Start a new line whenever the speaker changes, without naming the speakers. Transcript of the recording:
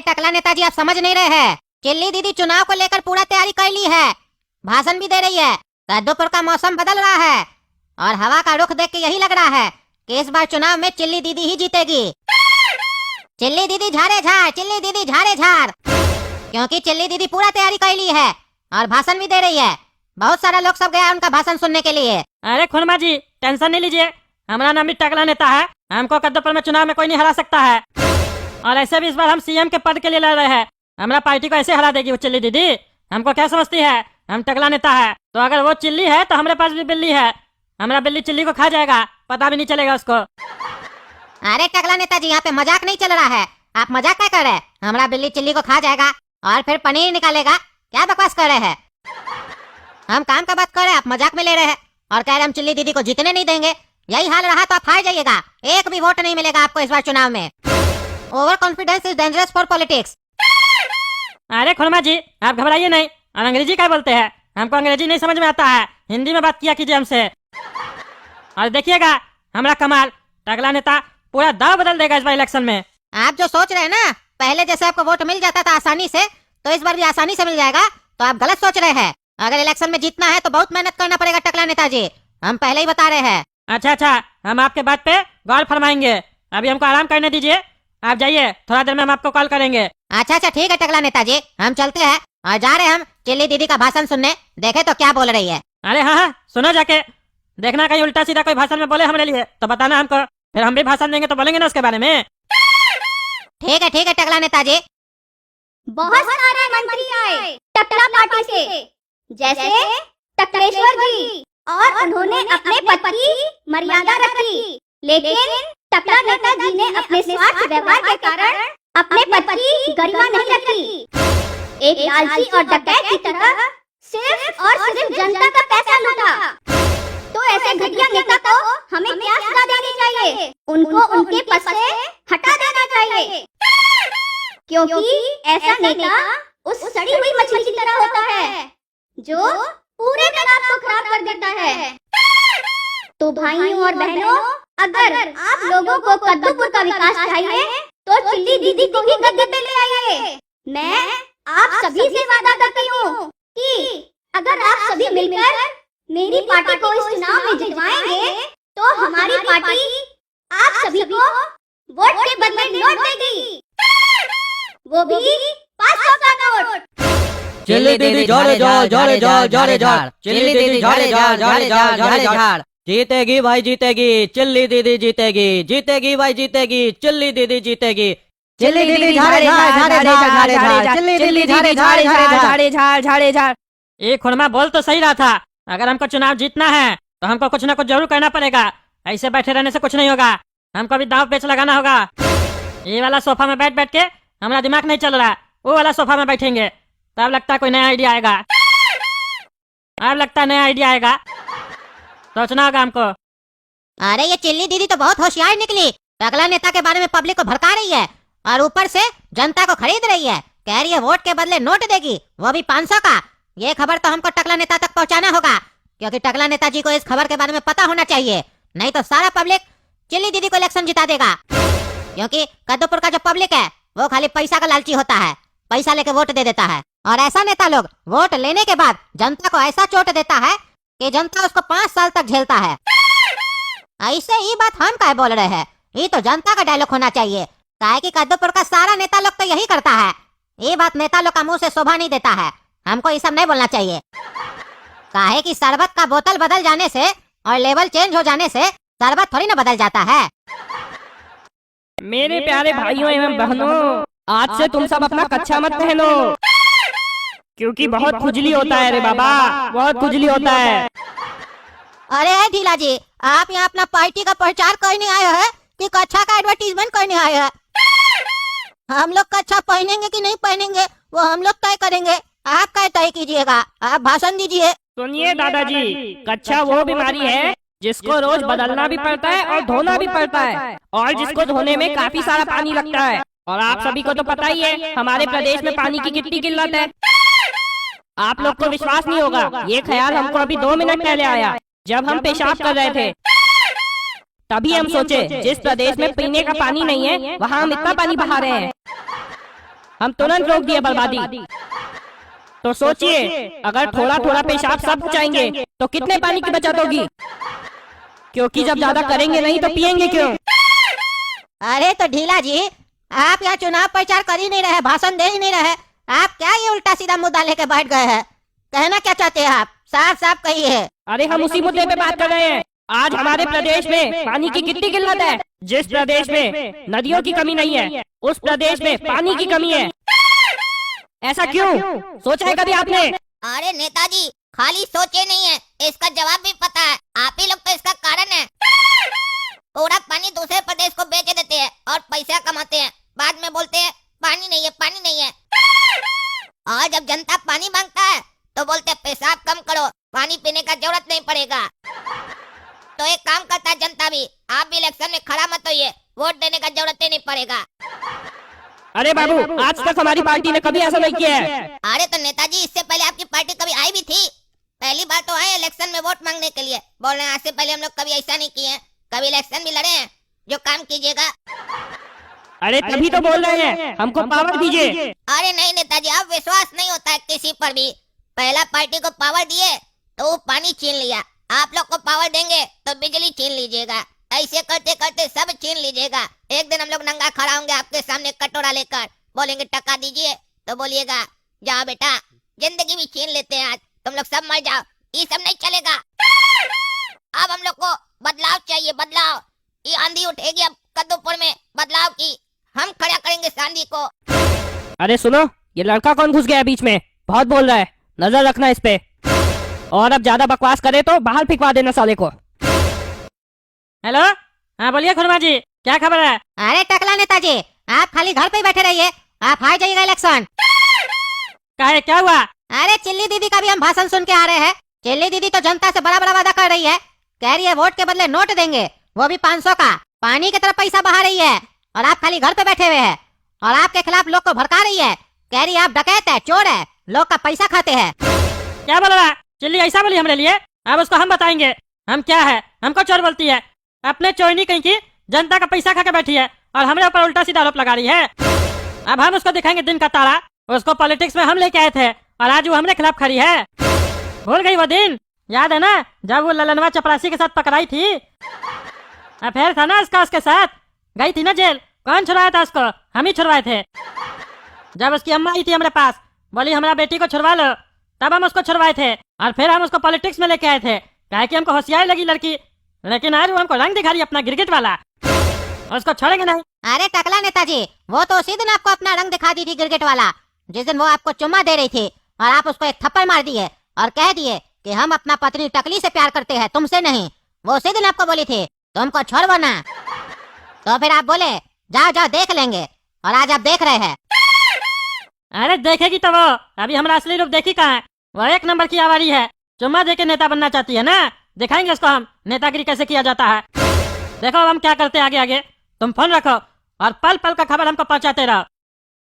टकला नेताजी आप समझ नहीं रहे हैं। चिल्ली दीदी चुनाव को लेकर पूरा तैयारी कर ली है, भाषण भी दे रही है। कद्दूपुर का मौसम बदल रहा है और हवा का रुख देख के यही लग रहा है कि इस बार चुनाव में चिल्ली दीदी ही जीतेगी। चिल्ली दीदी झाड़े झाड़, चिल्ली दीदी झाड़े झाड़, क्योंकि चिल्ली दीदी पूरा तैयारी कर ली है और भाषण भी दे रही है। बहुत सारा लोग सब गया उनका भाषण सुनने के लिए।
अरे खुरमा जी टेंशन नहीं लीजिए, हमारा नाम भी टकला नेता है, हमको कद्दूपुर में चुनाव में कोई नहीं हरा सकता है। और ऐसे भी इस बार हम सीएम के पद के लिए लड़ रहे हैं, हमारा पार्टी को ऐसे हरा देगी वो चिल्ली दीदी। हमको क्या समझती है, हम टकला नेता है, तो अगर वो चिल्ली है तो हमारे पास भी बिल्ली है, हमारा बिल्ली चिल्ली को खा जाएगा, पता भी नहीं चलेगा उसको।
अरे टकला नेताजी यहाँ पे मजाक नहीं चल रहा है, आप मजाक क्या कर रहे हैं? हमारा बिल्ली चिल्ली को खा जाएगा और फिर पनीर निकालेगा, क्या बकवास कर रहे हैं? हम काम का बात कर रहे हैं, आप मजाक में ले रहे हैं और कह रहे हम चिल्ली दीदी को जीतने नहीं देंगे। यही हाल रहा तो आप हार जाइएगा, एक भी वोट नहीं मिलेगा आपको इस बार चुनाव में। Over confidence is dangerous for politics.
अरे खुरमा जी आप घबराइए नहीं, और अंग्रेजी क्या बोलते हैं, हमको अंग्रेजी नहीं समझ में आता है, हिंदी में बात किया कीजिए हमसे। और देखिएगा हमारा कमाल, टकला नेता पूरा दाव बदल देगा इस बार इलेक्शन में।
आप जो सोच रहे हैं ना, पहले जैसे आपको वोट मिल जाता था आसानी से, तो इस बार भी आसानी से मिल जाएगा, तो आप गलत सोच रहे हैं। अगर इलेक्शन में जीतना है तो बहुत मेहनत करना पड़ेगा टकला नेताजी, हम पहले ही बता रहे हैं।
अच्छा, हम आपके बात पे गौर फरमाएंगे, अभी हमको आराम करने दीजिए, आप जाइए, थोड़ा देर में हम आपको कॉल करेंगे।
अच्छा ठीक है टकला नेताजी, हम चलते हैं और जा रहे हैं हम चिल्ली दीदी का भाषण सुनने, देखे तो क्या बोल रही है।
अरे हाँ सुनो जाके, देखना कहीं उल्टा सीधा कोई भाषण में बोले हमारे लिए तो बताना हमको, फिर हम भी भाषण देंगे तो बोलेंगे ना उसके बारे में।
ठीक है टकला नेताजी।
बहुत सारे मंत्री आए टकला पार्टी से, जैसे टकलेश्वर जी, और उन्होंने अपने पद की मर्यादा रखी, लेकिन टकला नेताजी ने अपने स्वार्थ व्यवहार के कारण अपने पद की गरिमा नहीं रखी। एक लालची और डकैत की तरह सिर्फ और सिर्फ जनता का पैसा लूटा। तो ऐसे घटिया नेता को हमें क्या सजा देनी चाहिए? उनको उनके पद से हटा देना चाहिए, क्योंकि ऐसा नेता उस सड़ी हुई मछली की तरह होता है जो पूरे तालाब को खराब कर देता है। तो भाइयों और बहनों, अगर आप लोगों को कद्दूपुर का विकास चाहिए तो चिल्ली दीदी को ही गद्दी पे ले आइए। मैं आप सभी से वादा करती हूँ कि अगर आप सभी मिलकर मेरी पार्टी को इस चुनाव में जितवाएंगे तो हमारी पार्टी आप सभी को वोट के बदले नोट देगी, वो भी 500 का नोट।
चिल्ली दीदी झाड़े झाड़, झाड़े झाड़, झाड़े झाड़, चिल्ली दीदी झाड़े झाड़, झाड़े झाड़, झाड़े झाड़, जीतेगी भाई जीतेगी, चिल्ली दीदी जीतेगी, जीतेगी भाई जीतेगी, चिल्ली दीदी जीतेगी। चिल्ली दीदी झाड़े झाड़, झाड़े झाड़, झाड़े झाड़, चिल्ली दीदी झाड़े झाड़, झाड़े झाड़, झाड़े झाड़।
ये खुरमा बोल तो सही रहा था, अगर हमको चुनाव जीतना है तो हमको कुछ ना कुछ जरूर करना पड़ेगा, ऐसे बैठे रहने से कुछ नहीं होगा, हमको भी दांव पेच लगाना होगा। ये वाला सोफा में बैठ बैठ के हमारा दिमाग नहीं चल रहा, वो वाला सोफा में बैठेंगे तब लगता है कोई नया आइडिया आएगा, अब लगता है नया आइडिया आएगा, सोचना होगा हमको।
अरे ये चिल्ली दीदी तो बहुत होशियार निकली, टकला नेता के बारे में पब्लिक को भड़का रही है और ऊपर से जनता को खरीद रही है, कह रही है वोट के बदले नोट देगी, वो भी 500 का। ये खबर तो हमको टकला नेता तक पहुंचाना होगा, क्योंकि टकला नेताजी को इस खबर के बारे में पता होना चाहिए, नहीं तो सारा पब्लिक चिल्ली दीदी को इलेक्शन जिता देगा। क्योंकि कद्दूपुर का जो पब्लिक है वो खाली पैसा का लालची होता है, पैसा लेके वोट दे देता है, और ऐसा नेता लोग वोट लेने के बाद जनता को ऐसा चोट देता है कि जनता उसको 5 साल तक झेलता है। ऐसे ही बात हम क्या बोल रहे हैं, ये तो जनता का डायलॉग होना चाहिए, काहे कि कद्दूपुर का सारा नेता लोग तो यही करता है। ये बात नेता लोग का मुंह से शोभा नहीं देता है, हमको ये सब नहीं बोलना चाहिए। काहे कि शरबत का बोतल बदल जाने से और लेवल चेंज हो जाने से शरबत थोड़ी ना बदल जाता है।
मेरे प्यारे भाइयों एवं बहनों, आज से तुम सब अपना कच्छा मत पहनो, क्योंकि बहुत खुजली होता है रे बाबा, बहुत खुजली होता है।
अरे ढीला जी, आप यहाँ अपना पार्टी का प्रचार करने आए हैं कि कच्छा का एडवर्टीजमेंट करने आए हैं? हम लोग कच्छा पहनेंगे कि नहीं पहनेंगे वो हम लोग तय करेंगे, आप क्या तय कीजिएगा, आप भाषण दीजिए।
सुनिए दादाजी, कच्छा वो बीमारी है जिसको रोज बदलना भी पड़ता है और धोना भी पड़ता है, और जिसको धोने में काफी सारा पानी लगता है, और आप सभी को तो पता ही है हमारे प्रदेश में पानी की कितनी किल्लत है। आप लोग को विश्वास नहीं होगा, ये ख्याल हमको अभी 2 मिनट पहले आया, जब हम पेशाब कर रहे थे, तभी हम सोचे जिस प्रदेश में पीने का पानी नहीं है वहाँ हम इतना पानी बहा रहे हैं। हम तुरंत रोक दिए बर्बादी। तो सोचिए, अगर थोड़ा थोड़ा पेशाब सब बचाएंगे तो कितने पानी की बचत होगी? क्योंकि जब ज्यादा करेंगे नहीं तो पिएंगे क्यों?
अरे तो ढीला जी, आप यहाँ चुनाव प्रचार कर ही नहीं रहे, भाषण दे ही नहीं रहे, आप क्या ये उल्टा सीधा मुद्दा लेके बैठ गए हैं? कहना क्या चाहते हैं आप? साफ साफ कहिए।
अरे हम उसी मुद्दे पे बात कर रहे हैं। आज हमारे प्रदेश में पानी की कितनी किल्लत है। जिस प्रदेश में नदियों की कमी नहीं है, उस प्रदेश में पानी की कमी है। ऐसा क्यों? सोचा है कभी आपने?
अरे नेताजी, खाली सोचे नहीं है, इसका जवाब भी पता है। आप ही लोग तो इसका कारण है। पूरा पानी दूसरे प्रदेश को बेच देते हैं और पैसा कमाते हैं, बाद में बोलते हैं पानी नहीं है, पानी नहीं है। और जब जनता पानी मांगता है तो बोलते हैं पेशाब कम करो, पानी पीने का जरूरत नहीं पड़ेगा। तो एक काम करता है जनता भी, आप भी इलेक्शन में खड़ा मत होइए, वोट देने का जरूरत ही नहीं पड़ेगा।
अरे बाबू, आज तक हमारी पार्टी ने कभी ऐसा नहीं किया है।
अरे तो नेताजी, इससे पहले आपकी पार्टी कभी आई भी थी? पहली बार तो आए इलेक्शन में वोट मांगने के लिए। बोल रहे हैं आज से पहले हम लोग कभी ऐसा नहीं किए हैं, कभी इलेक्शन भी लड़े हैं। जो काम कीजिएगा।
अरे तभी तो बोल रहे हैं, हमको पावर दीजिए।
अरे नहीं नेताजी, आप विश्वास नहीं होता है किसी पर भी। पहला पार्टी को पावर दिए तो वो पानी छीन लिया, आप लोग को पावर देंगे तो बिजली छीन लीजिएगा। ऐसे करते करते सब छीन लीजिएगा। एक दिन हम लोग नंगा खड़ा होंगे आपके सामने कटोरा लेकर, बोलेंगे टका दीजिए, तो बोलिएगा जाओ बेटा, जिंदगी भी छीन लेते हैं आज, तुम लोग सब मर जाओ। ये सब नहीं चलेगा। अब हम लोग को बदलाव चाहिए, बदलाव। ये आंधी उठेगी अब कद्दूपुर में, बदलाव की हम खड़ा करेंगे इस आंधी को।
अरे सुनो, ये लड़का कौन घुस गया बीच में? बहुत बोल रहा है, नजर रखना इस पे। और अब ज्यादा बकवास करे तो बाहर फेंकवा देना साले को।
हेलो, हाँ बोलिए खुरमा जी, क्या खबर है?
अरे टकला नेताजी, आप खाली घर पे ही बैठे रहिए, आप हार जाइएगा इलेक्शन।
काहे, क्या हुआ?
अरे चिल्ली दीदी का भी हम भाषण सुन के आ रहे हैं। चिल्ली दीदी तो जनता से बड़ा बड़ा वादा कर रही है, कह रही है वोट के बदले नोट देंगे, वो भी 500 का। पानी की तरफ पैसा बहा रही है और आप खाली घर पे बैठे हुए हैं। और आपके खिलाफ लोग को भड़का रही है, कह रही है आप डकैत है, चोर है, लोग का पैसा खाते हैं।
क्या बोल रहा? चिल्ली ऐसा बोली हमारे लिए? अब उसको हम बताएंगे हम क्या है। हमको चोर बोलती है, अपने चोरनी कहीं की जनता का पैसा खा के बैठी है और हमारे ऊपर उल्टा सीधा आरोप लगा रही है। अब हम उसको दिखाएंगे दिन का तारा। उसको पॉलिटिक्स में हम लेके आए थे और आज वो हमारे खिलाफ खड़ी है। भूल गई वो दिन? याद है ना, जब वो ललनवा चपरासी के साथ पकड़ाई थी? अफेयर था ना उसका, उसके साथ गई थी ना जेल। कौन छुड़वाया था उसको? हम ही छुड़वाए थे। जब उसकी अम्मा आई थी हमारे पास, बोली हमारा बेटी को छुड़वा लो, तब हम उसको छुड़वाए थे और फिर हम उसको पॉलिटिक्स में लेके आए थे, कहे कि हमको होशियार लगी लड़की। लेकिन आज वो हमको रंग दिखा रही अपना, गिरगिट वाला। उसको छोड़ेंगे नहीं।
अरे टकला नेताजी, वो तो उसी दिन आपको अपना रंग दिखा दी थी, गिरगिट वाला, जिस दिन वो आपको चुम्मा दे रही थी और आप उसको एक थप्पड़ मार दिए और कह दिए कि हम अपना पत्नी टकली से प्यार करते हैं, तुमसे नहीं। वो उसी दिन आपको बोली थी तुमको छोड़ो ना। तो फिर आप बोले जाओ जाओ देख लेंगे, और आज आप देख रहे हैं।
अरे देखेगी तो वो अभी हमारा असली रूप देखी कहाँ है। वो एक नंबर की आवारी है, चुम्मा दे के नेता बनना चाहती है ना। दिखाएंगे उसको हम नेतागिरी कैसे किया जाता है। देखो हम क्या करते हैं आगे आगे। तुम फोन रखो और पल पल का खबर हमको पहुंचाते रहो।